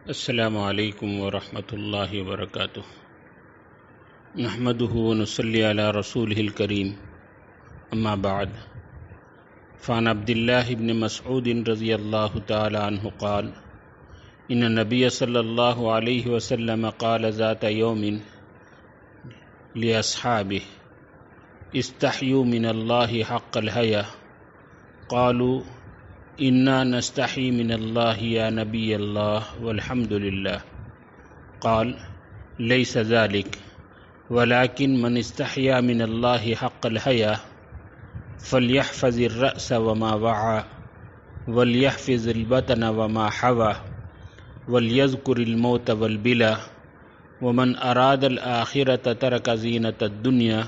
السلام علیکم ورحمۃ اللہ وبرکاتہ۔ نحمده ونصلی علی رسولہ الکریم، اما بعد، فعن عبد اللہ بن مسعود رضی اللہ تعالی عنہ قال ان النبی صلی اللہ علیہ وسلم قال ذات یوم لاصحابہ استحیوا من اللہ حق الحیا قالوا انا نستحی من اللہ یا نبی اللہ والحمد للہ قال لیس ذلک ولكن من استحیا من اللہ حق الحیا فلیحفظ الرأس وما وعى وليحفظ البطن وما حوى وليذكر الموت والبلا ومن اراد الآخرة ترك زینة الدنیا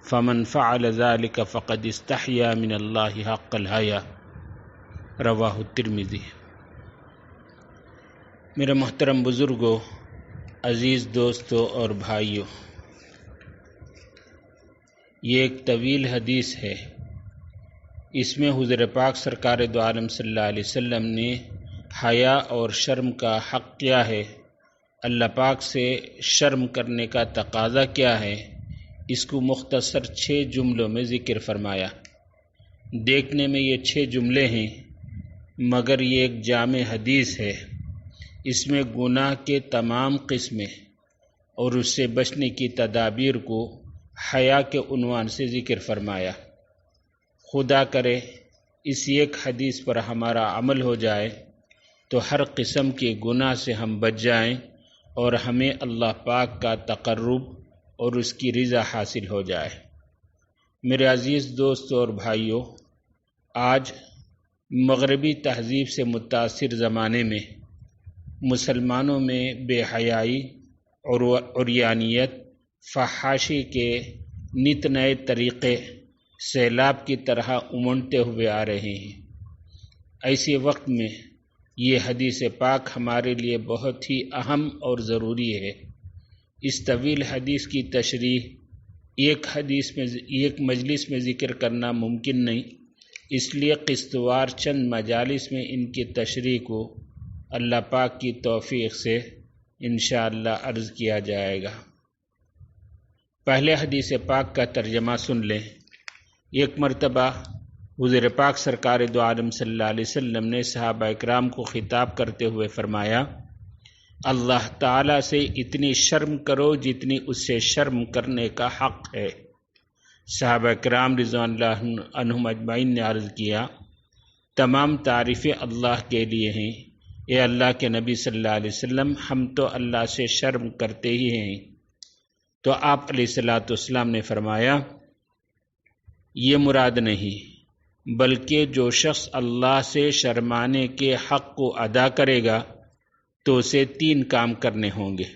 فمن فعل ذلك فقد استحیا من اللہ حق الحیا۔ رواہ الترمذی۔ میرے محترم بزرگوں، عزیز دوستوں اور بھائیوں، یہ ایک طویل حدیث ہے۔ اس میں حضور پاک سرکار دو عالم صلی اللہ علیہ وسلم نے حیا اور شرم کا حق کیا ہے، اللہ پاک سے شرم کرنے کا تقاضا کیا ہے، اس کو مختصر 6 جملوں میں ذکر فرمایا۔ دیکھنے میں یہ 6 جملے ہیں، مگر یہ ایک جامع حدیث ہے۔ اس میں گناہ کے تمام قسمیں اور اس سے بچنے کی تدابیر کو حیا کے عنوان سے ذکر فرمایا۔ خدا کرے اس ایک حدیث پر ہمارا عمل ہو جائے تو ہر قسم کے گناہ سے ہم بچ جائیں اور ہمیں اللہ پاک کا تقرب اور اس کی رضا حاصل ہو جائے۔ میرے عزیز دوستوں اور بھائیوں، آج مغربی تہذیب سے متاثر زمانے میں مسلمانوں میں بے حیائی اور عریانیت، فحاشی کے نت نئے طریقے سیلاب کی طرح امنڈتے ہوئے آ رہے ہیں۔ ایسے وقت میں یہ حدیث پاک ہمارے لیے بہت ہی اہم اور ضروری ہے۔ اس طویل حدیث کی تشریح ایک مجلس میں ذکر کرنا ممکن نہیں، اس لیے قسطوار چند مجالس میں ان کی تشریح کو اللہ پاک کی توفیق سے انشاءاللہ عرض کیا جائے گا۔ پہلے حدیث پاک کا ترجمہ سن لیں۔ ایک مرتبہ حضور پاک سرکار دو عالم صلی اللہ علیہ وسلم نے صحابہ اکرام کو خطاب کرتے ہوئے فرمایا، اللہ تعالیٰ سے اتنی شرم کرو جتنی اس سے شرم کرنے کا حق ہے۔ صحابہ کرام رضوان اللہ عنہم اجمعین نے عرض کیا، تمام تعریفیں اللہ کے لیے ہیں، اے اللہ کے نبی صلی اللہ علیہ وسلم، ہم تو اللہ سے شرم کرتے ہی ہیں۔ تو آپ علیہ الصلوۃ والسلام نے فرمایا، یہ مراد نہیں، بلکہ جو شخص اللہ سے شرمانے کے حق کو ادا کرے گا تو اسے 3 کام کرنے ہوں گے۔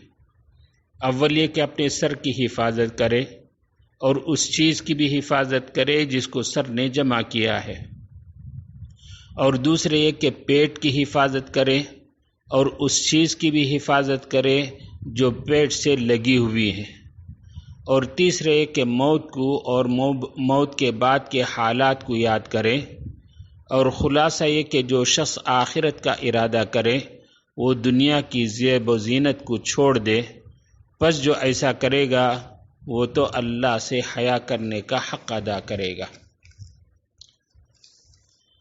اول یہ کہ اپنے سر کی حفاظت کرے اور اس چیز کی بھی حفاظت کرے جس کو سر نے جمع کیا ہے، اور دوسرے یہ کہ پیٹ کی حفاظت کرے اور اس چیز کی بھی حفاظت کرے جو پیٹ سے لگی ہوئی ہے، اور تیسرے یہ کہ موت کو اور موت کے بعد کے حالات کو یاد کرے، اور خلاصہ یہ کہ جو شخص آخرت کا ارادہ کرے وہ دنیا کی زیب و زینت کو چھوڑ دے، پس جو ایسا کرے گا وہ تو اللہ سے حیا کرنے کا حق ادا کرے گا۔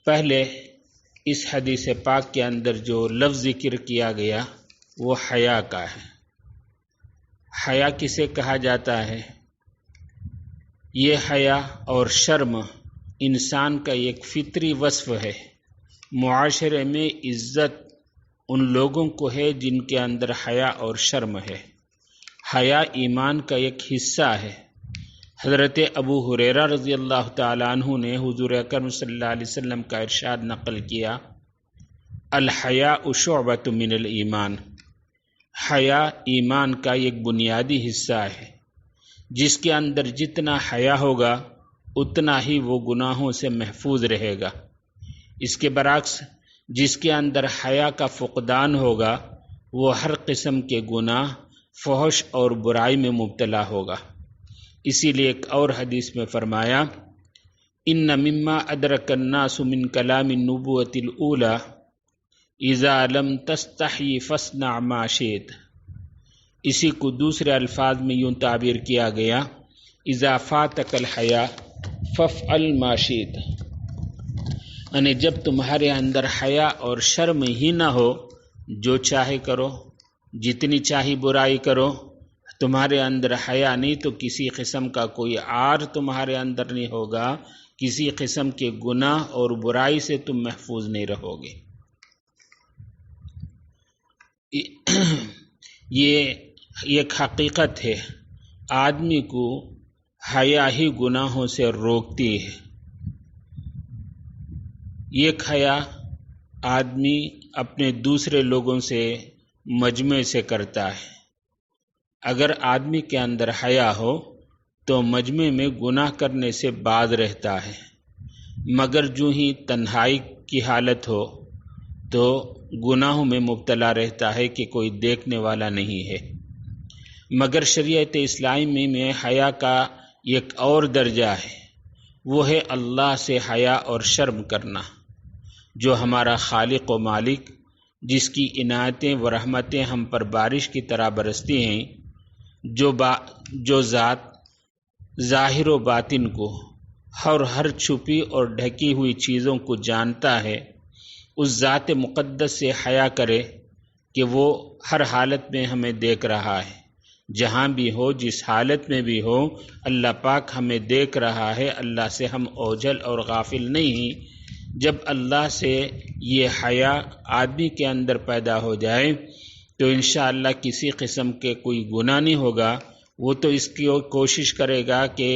پہلے اس حدیث پاک کے اندر جو لفظ ذکر کیا گیا وہ حیا کا ہے۔ حیا کسے کہا جاتا ہے؟ یہ حیا اور شرم انسان کا ایک فطری وصف ہے۔ معاشرے میں عزت ان لوگوں کو ہے جن کے اندر حیا اور شرم ہے۔ حیا ایمان کا ایک حصہ ہے۔ حضرت ابو ہریرہ رضی اللہ تعالیٰ عنہ نے حضور اکرم صلی اللہ علیہ وسلم کا ارشاد نقل کیا، الحیاء شعبۃ من الایمان، حیا ایمان کا ایک بنیادی حصہ ہے۔ جس کے اندر جتنا حیا ہوگا اتنا ہی وہ گناہوں سے محفوظ رہے گا۔ اس کے برعکس جس کے اندر حیا کا فقدان ہوگا وہ ہر قسم کے گناہ، فحش اور برائی میں مبتلا ہوگا۔ اسی لیے ایک اور حدیث میں فرمایا، ان مما ادرک الناس من کلام النبوۃ الاولی اذا لم تستحی فاصنع ما شئت۔ اسی کو دوسرے الفاظ میں یوں تعبیر کیا گیا، اذا فاتک الحیا فافعل ما شئت، یعنی جب تمہارے اندر حیا اور شرم ہی نہ ہو، جو چاہے کرو، جتنی چاہی برائی کرو۔ تمہارے اندر حیا نہیں تو کسی قسم کا کوئی عار تمہارے اندر نہیں ہوگا، کسی قسم کے گناہ اور برائی سے تم محفوظ نہیں رہو گے۔ یہ ایک حقیقت ہے، آدمی کو حیا ہی گناہوں سے روکتی ہے۔ یہ حیا آدمی اپنے دوسرے لوگوں سے مجمع سے کرتا ہے۔ اگر آدمی کے اندر حیا ہو تو مجمع میں گناہ کرنے سے باز رہتا ہے، مگر جو ہی تنہائی کی حالت ہو تو گناہوں میں مبتلا رہتا ہے کہ کوئی دیکھنے والا نہیں ہے۔ مگر شریعت اسلامی میں حیا کا ایک اور درجہ ہے، وہ ہے اللہ سے حیا اور شرم کرنا۔ جو ہمارا خالق و مالک، جس کی عنایتیں و رحمتیں ہم پر بارش کی طرح برستی ہیں، جو ذات ظاہر و باطن کو اور ہر چھپی اور ڈھکی ہوئی چیزوں کو جانتا ہے، اس ذات مقدس سے حیا کرے کہ وہ ہر حالت میں ہمیں دیکھ رہا ہے، جہاں بھی ہو، جس حالت میں بھی ہو، اللہ پاک ہمیں دیکھ رہا ہے۔ اللہ سے ہم اوجھل اور غافل نہیں ہیں۔ جب اللہ سے یہ حیا آدمی کے اندر پیدا ہو جائے تو انشاءاللہ کسی قسم کے کوئی گناہ نہیں ہوگا۔ وہ تو اس کی کوشش کرے گا کہ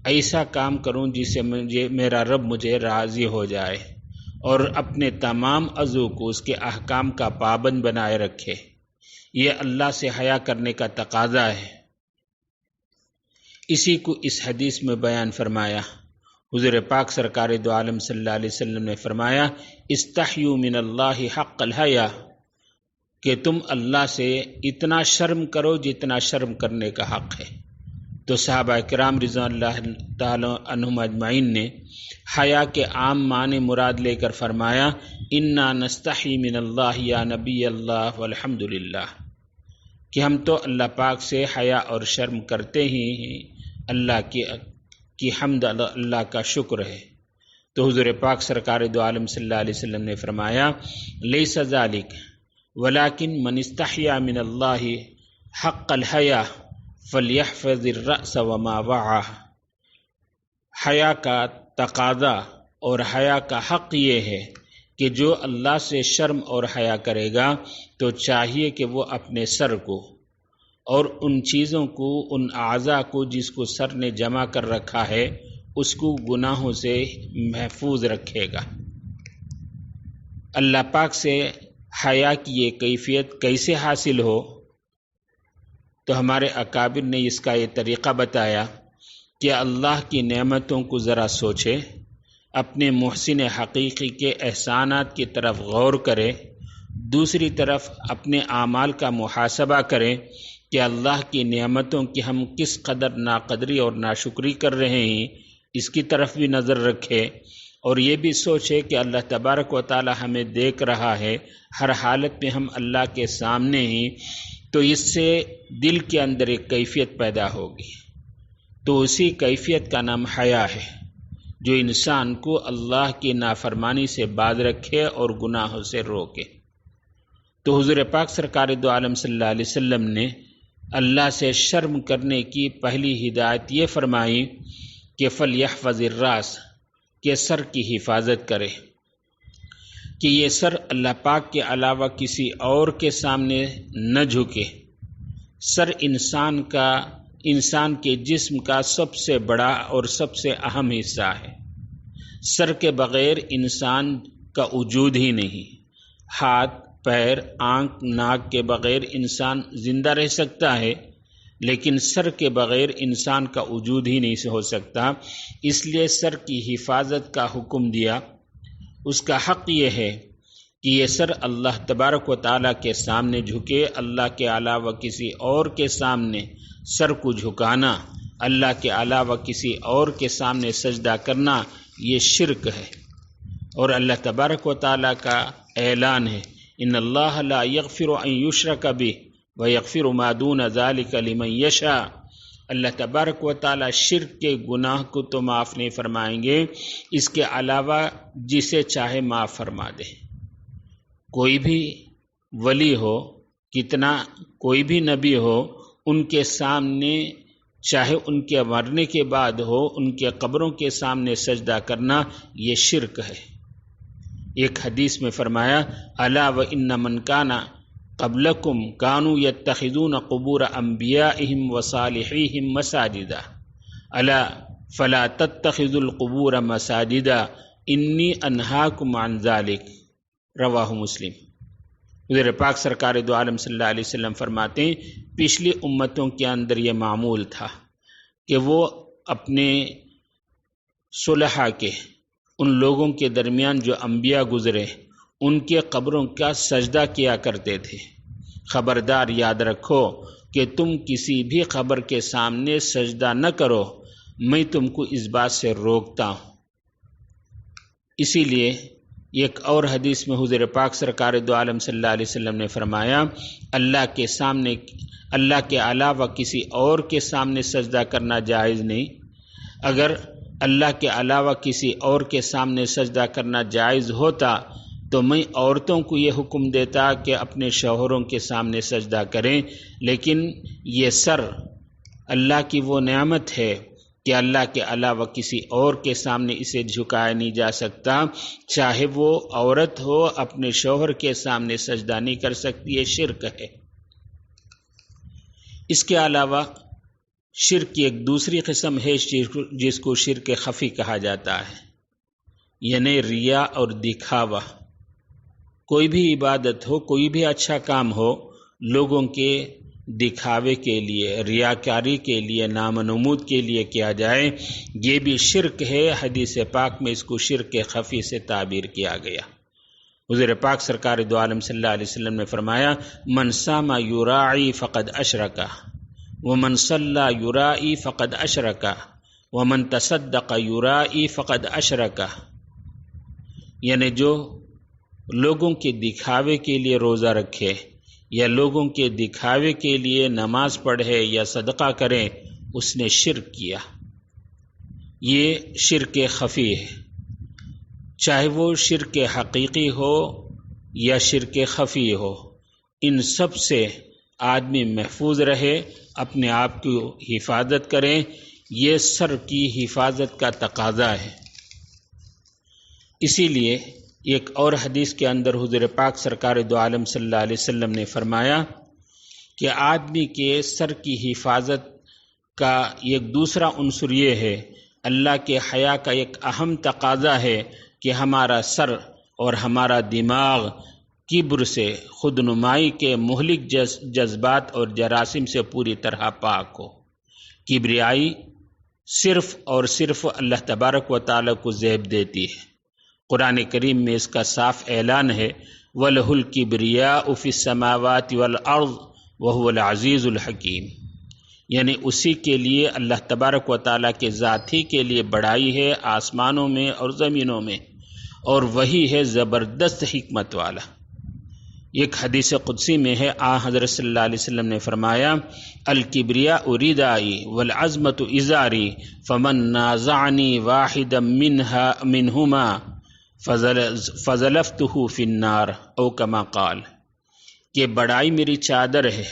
ایسا کام کروں جس سے میرا رب مجھے راضی ہو جائے، اور اپنے تمام عضو کو اس کے احکام کا پابند بنائے رکھے۔ یہ اللہ سے حیا کرنے کا تقاضا ہے۔ اسی کو اس حدیث میں بیان فرمایا۔ حضور پاک سرکار دو عالم صلی اللہ علیہ وسلم نے فرمایا، استحیوا من اللہ حق الحیا، کہ تم اللہ سے اتنا شرم کرو جتنا شرم کرنے کا حق ہے۔ تو صحابہ کرام رضوان اللہ تعالی عنہم اجمعین نے حیا کے عام معنی مراد لے کر فرمایا، انا نستحی من اللہ یا نبی اللہ والحمد للہ، کہ ہم تو اللہ پاک سے حیا اور شرم کرتے ہی ہیں، اللہ کی حمد، اللہ کا شکر ہے۔ تو حضور پاک سرکار دو عالم صلی اللہ علیہ وسلم نے فرمایا، لیس ذالک ولکن من استحیا من اللہ حق الحیا فلیحفظ الرأس وما وعى۔ حیا کا تقاضا اور حیا کا حق یہ ہے کہ جو اللہ سے شرم اور حیا کرے گا تو چاہیے کہ وہ اپنے سر کو اور ان چیزوں کو، ان اعضاء کو جس کو سر نے جمع کر رکھا ہے، اس کو گناہوں سے محفوظ رکھے گا۔ اللہ پاک سے حیا کی یہ کیفیت کیسے حاصل ہو؟ تو ہمارے اکابر نے اس کا یہ طریقہ بتایا کہ اللہ کی نعمتوں کو ذرا سوچے، اپنے محسن حقیقی کے احسانات کی طرف غور کرے، دوسری طرف اپنے اعمال کا محاسبہ کرے کہ اللہ کی نعمتوں کی ہم کس قدر ناقدری اور ناشکری کر رہے ہیں، اس کی طرف بھی نظر رکھے، اور یہ بھی سوچے کہ اللہ تبارک و تعالی ہمیں دیکھ رہا ہے، ہر حالت میں ہم اللہ کے سامنے ہیں۔ تو اس سے دل کے اندر ایک کیفیت پیدا ہوگی، تو اسی کیفیت کا نام حیا ہے، جو انسان کو اللہ کی نافرمانی سے باز رکھے اور گناہوں سے روکے۔ تو حضور پاک سرکار دو عالم صلی اللہ علیہ وسلم نے اللہ سے شرم کرنے کی پہلی ہدایت یہ فرمائی کہ فلیحفظ الراس، کہ سر کی حفاظت کرے، کہ یہ سر اللہ پاک کے علاوہ کسی اور کے سامنے نہ جھکے۔ سر انسان کے جسم کا سب سے بڑا اور سب سے اہم حصہ ہے۔ سر کے بغیر انسان کا وجود ہی نہیں۔ ہاتھ، پیر، آنکھ، ناک کے بغیر انسان زندہ رہ سکتا ہے، لیکن سر کے بغیر انسان کا وجود ہی نہیں ہو سکتا۔ اس لیے سر کی حفاظت کا حکم دیا۔ اس کا حق یہ ہے کہ یہ سر اللہ تبارک و تعالیٰ کے سامنے جھکے۔ اللہ کے علاوہ کسی اور کے سامنے سر کو جھکانا، اللہ کے علاوہ کسی اور کے سامنے سجدہ کرنا، یہ شرک ہے۔ اور اللہ تبارک و تعالیٰ کا اعلان ہے ان اللہ لا یغفر ان یشرک بہ ویغفر ما دون ذلک لمن یشاء، اللہ تبارک و تعالی شرک کے گناہ کو تو معاف نہیں فرمائیں گے، اس کے علاوہ جسے چاہے معاف فرما دے۔ کوئی بھی ولی ہو، کتنا کوئی بھی نبی ہو، ان کے سامنے چاہے ان کے مرنے کے بعد ہو، ان کے قبروں کے سامنے سجدہ کرنا یہ شرک ہے۔ ایک حدیث میں فرمایا الا وان من کان قبلکم کانوا یتخذون قبور انبیائہم وصالحیہم مساجدا الا فلا تتخذوا القبور مساجدا انی انہاکم عن ذلک، رواہ مسلم۔ حضور پاک سرکار دو عالم صلی اللہ علیہ وسلم فرماتے ہیں پچھلی امتوں کے اندر یہ معمول تھا کہ وہ اپنے صلحاء کے، ان لوگوں کے درمیان جو انبیاء گزرے، ان کے قبروں کا سجدہ کیا کرتے تھے۔ خبردار یاد رکھو کہ تم کسی بھی قبر کے سامنے سجدہ نہ کرو، میں تم کو اس بات سے روکتا ہوں۔ اسی لیے ایک اور حدیث میں حضور پاک سرکار دو عالم صلی اللہ علیہ وسلم نے فرمایا اللہ کے علاوہ کسی اور کے سامنے سجدہ کرنا جائز نہیں۔ اگر اللہ کے علاوہ کسی اور کے سامنے سجدہ کرنا جائز ہوتا تو میں عورتوں کو یہ حکم دیتا کہ اپنے شوہروں کے سامنے سجدہ کریں، لیکن یہ سر اللہ کی وہ نعمت ہے کہ اللہ کے علاوہ کسی اور کے سامنے اسے جھکایا نہیں جا سکتا، چاہے وہ عورت ہو اپنے شوہر کے سامنے سجدہ نہیں کر سکتی، یہ شرک ہے۔ اس کے علاوہ شرک کی ایک دوسری قسم ہے جس کو شرک خفی کہا جاتا ہے، یعنی ریا اور دکھاوا۔ کوئی بھی عبادت ہو، کوئی بھی اچھا کام ہو، لوگوں کے دکھاوے کے لیے، ریاکاری کے لیے، نام و نمود کے لیے کیا جائے، یہ بھی شرک ہے۔ حدیث پاک میں اس کو شرک خفی سے تعبیر کیا گیا۔ حضور پاک سرکار دو عالم صلی اللہ علیہ وسلم نے فرمایا من صام یراعی فقد اشرک ومن صلی یراعی فقد اشرک ومن تصدق یراعی فقد اشرک، یعنی جو لوگوں کے دکھاوے کے لیے روزہ رکھے یا لوگوں کے دکھاوے کے لیے نماز پڑھے یا صدقہ کرے، اس نے شرک کیا۔ یہ شرک خفی ہے، چاہے وہ شرک حقیقی ہو یا شرک خفی ہو، ان سب سے آدمی محفوظ رہے، اپنے آپ کی حفاظت کرے، یہ سر کی حفاظت کا تقاضا ہے۔ اسی لیے ایک اور حدیث کے اندر حضور پاک سرکار دو عالم صلی اللہ علیہ وسلم نے فرمایا کہ آدمی کے سر کی حفاظت کا ایک دوسرا عنصر یہ ہے، اللہ کے حیا کا ایک اہم تقاضا ہے کہ ہمارا سر اور ہمارا دماغ کبر سے، خود نمائی کے مہلک جذبات اور جراثیم سے پوری طرح پاک ہو۔ کبریائی صرف اور صرف اللہ تبارک و تعالی کو زیب دیتی ہے۔ قرآن کریم میں اس کا صاف اعلان ہے وَلَهُ الْكِبْرِيَاءُ فِي السَّمَاوَاتِ وَالْأَرْضِ وَهُوَ الْعَزِيزُ الْحَكِيمُ، یعنی اسی کے لیے اللہ تبارک و تعالیٰ کے ذات ہی کے لیے بڑائی ہے آسمانوں میں اور زمینوں میں، اور وہی ہے زبردست حکمت والا۔ ایک حدیث قدسی میں ہے حضرت صلی اللہ علیہ وسلم نے فرمایا الکبریاء ردائی والعظمت ازاری فمن نازعنی واحدا منہما فزلفتہ فی النار او کما قال، کہ بڑائی میری چادر ہے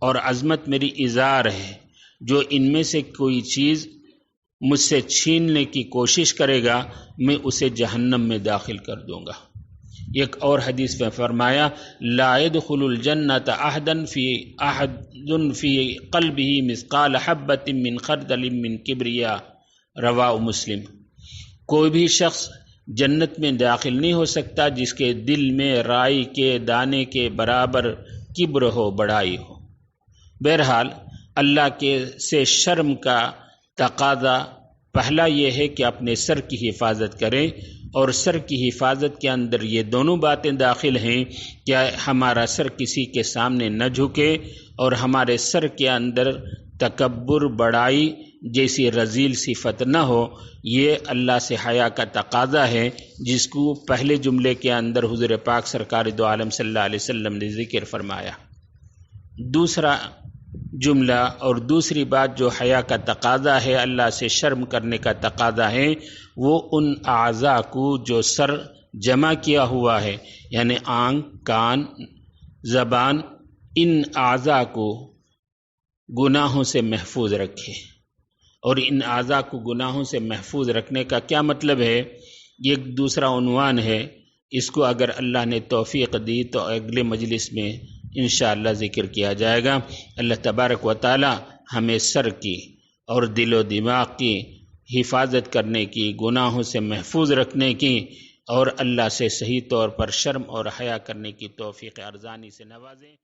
اور عظمت میری ازار ہے، جو ان میں سے کوئی چیز مجھ سے چھیننے کی کوشش کرے گا میں اسے جہنم میں داخل کر دوں گا۔ ایک اور حدیث میں فرمایا لا يدخل الجنۃ احد فی قلبہ مثقال حبۃ من خردل من کبریاء، رواہ مسلم۔ کوئی بھی شخص جنت میں داخل نہیں ہو سکتا جس کے دل میں رائی کے دانے کے برابر کبر ہو، بڑائی ہو۔ بہرحال اللہ کے سے شرم کا تقاضا پہلا یہ ہے کہ اپنے سر کی حفاظت کریں، اور سر کی حفاظت کے اندر یہ دونوں باتیں داخل ہیں کہ ہمارا سر کسی کے سامنے نہ جھکے، اور ہمارے سر کے اندر تکبر، بڑائی جیسی رذیل صفت نہ ہو، یہ اللہ سے حیا کا تقاضا ہے، جس کو پہلے جملے کے اندر حضور پاک سرکار دو عالم صلی اللہ علیہ وسلم نے ذکر فرمایا۔ دوسرا جملہ اور دوسری بات جو حیا کا تقاضا ہے، اللہ سے شرم کرنے کا تقاضا ہے، وہ ان اعضاء کو جو سر جمع کیا ہوا ہے، یعنی آنکھ، کان، زبان، ان اعضاء کو گناہوں سے محفوظ رکھے۔ اور ان اعضاء کو گناہوں سے محفوظ رکھنے کا کیا مطلب ہے؟ یہ دوسرا عنوان ہے، اس کو اگر اللہ نے توفیق دی تو اگلے مجلس میں انشاءاللہ ذکر کیا جائے گا۔ اللہ تبارک و تعالی ہمیں سر کی اور دل و دماغ کی حفاظت کرنے کی، گناہوں سے محفوظ رکھنے کی اور اللہ سے صحیح طور پر شرم اور حیا کرنے کی توفیق ارزانی سے نوازیں۔